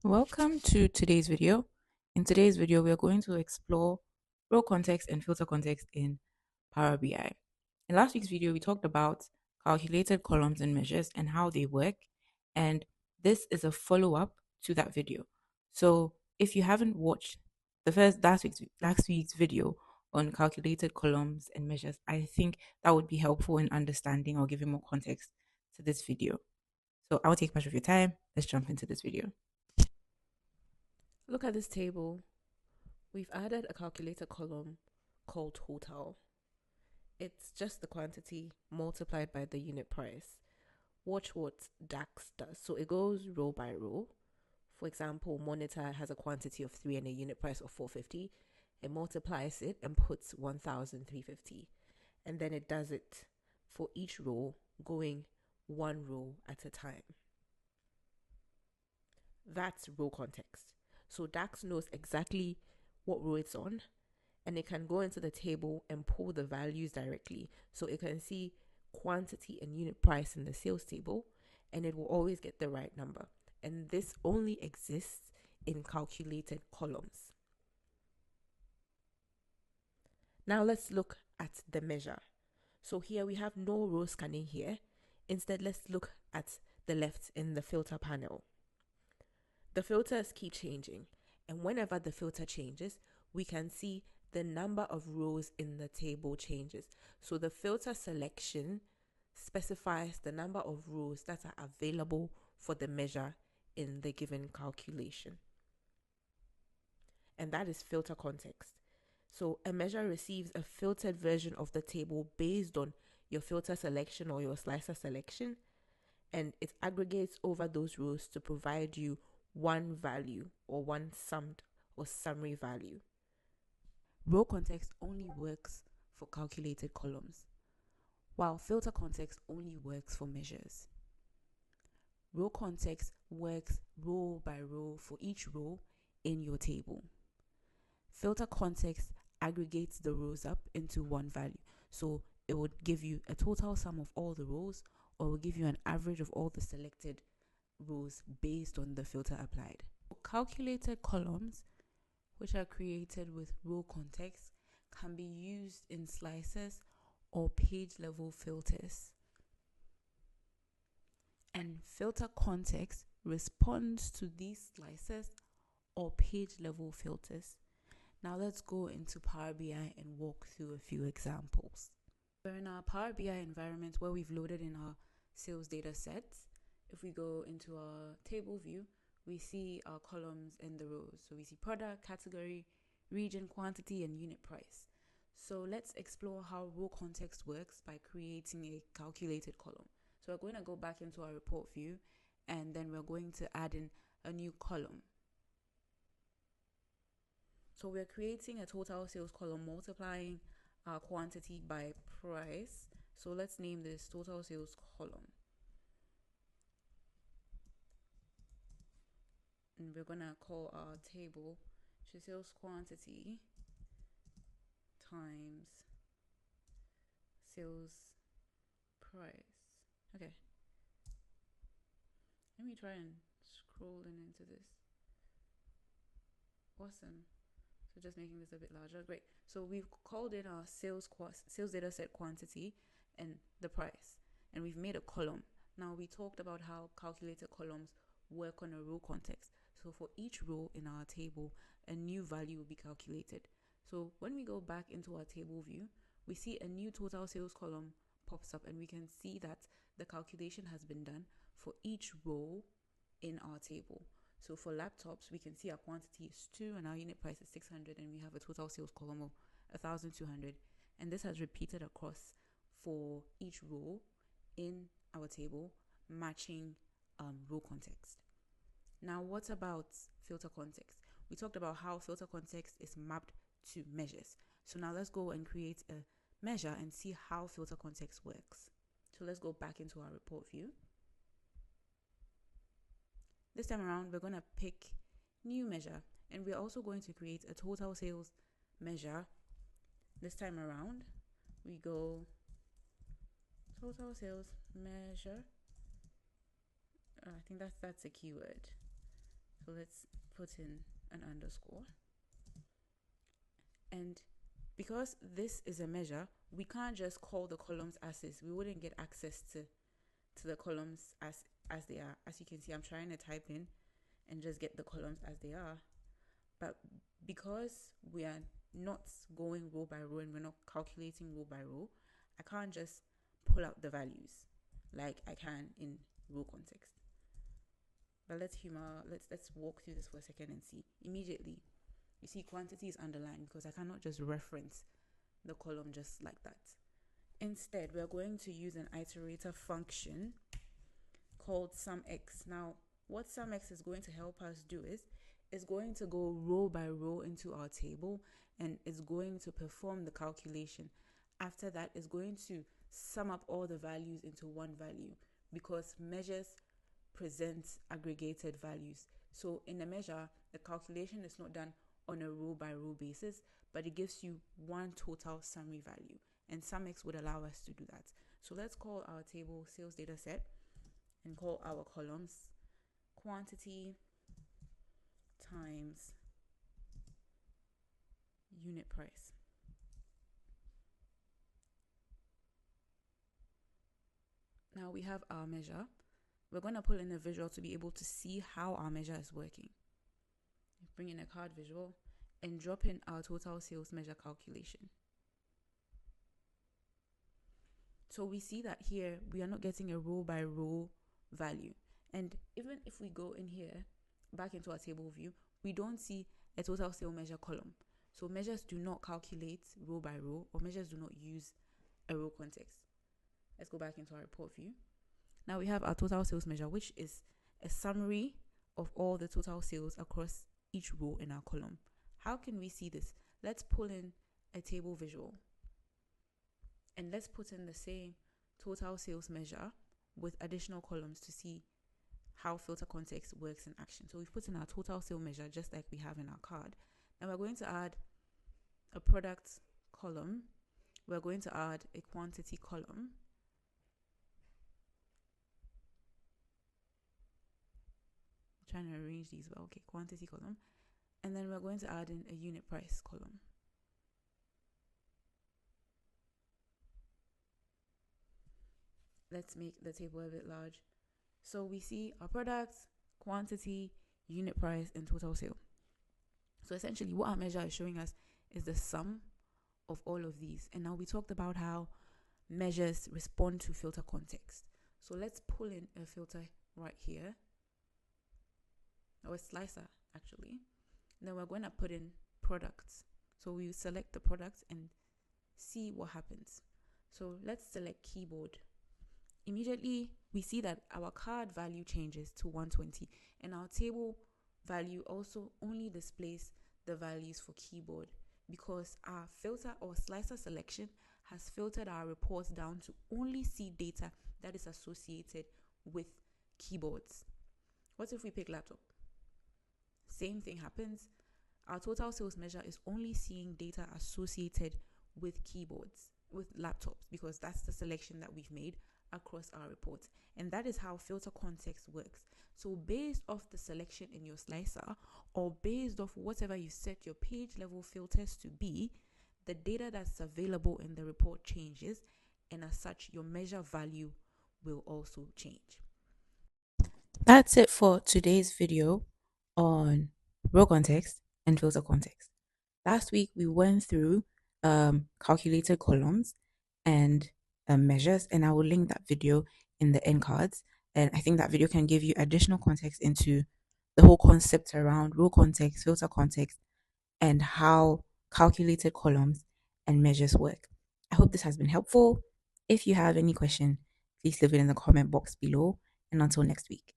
Welcome to today's video. In today's video, we are going to explore row context and filter context in Power BI. In last week's video, we talked about calculated columns and measures and how they work. And this is a follow-up to that video. So if you haven't watched the first last week's video on calculated columns and measures, I think that would be helpful in understanding or giving more context to this video. So I'll take much of your time. Let's jump into this video. Look at this table. We've added a calculator column called total. It's just the quantity multiplied by the unit price. Watch what DAX does. So it goes row by row. For example, monitor has a quantity of 3 and a unit price of 450. It multiplies it and puts 1,350. And then it does it for each row, going one row at a time. That's row context. So DAX knows exactly what row it's on, and it can go into the table and pull the values directly. So it can see quantity and unit price in the sales table, and it will always get the right number. And this only exists in calculated columns. Now let's look at the measure. So here we have no row scanning here. Instead, let's look at the left in the filter panel. The filters keep changing, and whenever the filter changes, we can see the number of rows in the table changes. So the filter selection specifies the number of rows that are available for the measure in the given calculation. And that is filter context. So a measure receives a filtered version of the table based on your filter selection or your slicer selection, and it aggregates over those rows to provide you one value or one summed or summary value. Row context only works for calculated columns, while filter context only works for measures. Row context works row by row for each row in your table. Filter context aggregates the rows up into one value. So it would give you a total sum of all the rows, or will give you an average of all the selected rows based on the filter applied. Calculated columns, which are created with row context, can be used in slices or page level filters. And filter context responds to these slices or page level filters. Now let's go into Power BI and walk through a few examples. We're in our Power BI environment where we've loaded in our sales data sets. If we go into our table view, we see our columns and the rows. So we see product, category, region, quantity, and unit price. So let's explore how row context works by creating a calculated column. So we're going to go back into our report view, and then we're going to add in a new column. So we're creating a total sales column multiplying our quantity by price. So let's name this total sales column. And we're gonna call our table sales quantity times sales price. Okay. Let me try and scroll in into this. Awesome. So just making this a bit larger. Great. So we've called in our sales data set quantity and the price, and we've made a column. Now we talked about how calculated columns work on a row context. So for each row in our table, a new value will be calculated. So when we go back into our table view, we see a new total sales column pops up, and we can see that the calculation has been done for each row in our table. So for laptops, we can see our quantity is 2 and our unit price is 600, and we have a total sales column of 1,200. And this has repeated across for each row in our table, matching row context. Now, what about filter context? We talked about how filter context is mapped to measures. So now let's go and create a measure and see how filter context works. So let's go back into our report view. This time around, we're going to pick new measure, and we're also going to create a total sales measure. This time around, we go total sales measure. I think that's a keyword. So let's put in an underscore. And because this is a measure, we can't just call the columns as is. We wouldn't get access to the columns as they are. As you can see, I'm trying to type in and just get the columns as they are. But because we are not going row by row and we're not calculating row by row, I can't just pull out the values like I can in row context. But let's walk through this for a second and see. Immediately, you see quantity is underlined because I cannot just reference the column just like that. Instead, we're going to use an iterator function called SumX. Now, what SumX is going to help us do is it's going to go row by row into our table and it's going to perform the calculation. After that, it's going to sum up all the values into one value because measures present aggregated values. So in a measure, the calculation is not done on a row by row basis, but it gives you one total summary value. And SumX would allow us to do that. So let's call our table sales data set and call our columns quantity times unit price. Now we have our measure. We're going to pull in a visual to be able to see how our measure is working. Bring in a card visual and drop in our total sales measure calculation. So we see that here we are not getting a row by row value. And even if we go in here, back into our table view, we don't see a total sale measure column. So measures do not calculate row by row, or measures do not use a row context. Let's go back into our report view. Now we have our total sales measure, which is a summary of all the total sales across each row in our column. How can we see this? Let's pull in a table visual. And let's put in the same total sales measure with additional columns to see how filter context works in action. So we've put in our total sale measure just like we have in our card. And we're going to add a product column. We're going to add a quantity column. I'm trying to arrange these well. Okay, quantity column. And then we're going to add in a unit price column. Let's make the table a bit large. So we see our products, quantity, unit price, and total sale. So essentially what our measure is showing us is the sum of all of these. And now we talked about how measures respond to filter context. So let's pull in a filter right here, or a slicer actually. And then we're going to put in products. So we select the products and see what happens. So let's select keyboard. Immediately we see that our card value changes to 120 and our table value also only displays the values for keyboard because our filter or slicer selection has filtered our reports down to only see data that is associated with keyboards. What if we pick laptop? Same thing happens. Our total sales measure is only seeing data associated with keyboards, with laptops, because that's the selection that we've made across our reports. And that is how filter context works. So based off the selection in your slicer or based off whatever you set your page level filters to be, the data that's available in the report changes, and as such your measure value will also change. That's it for today's video on row context and filter context. Last week we went through calculated columns and measures, and I will link that video in the end cards. And I think that video can give you additional context into the whole concept around row context, filter context, and how calculated columns and measures work. I hope this has been helpful. If you have any question, please leave it in the comment box below. And until next week.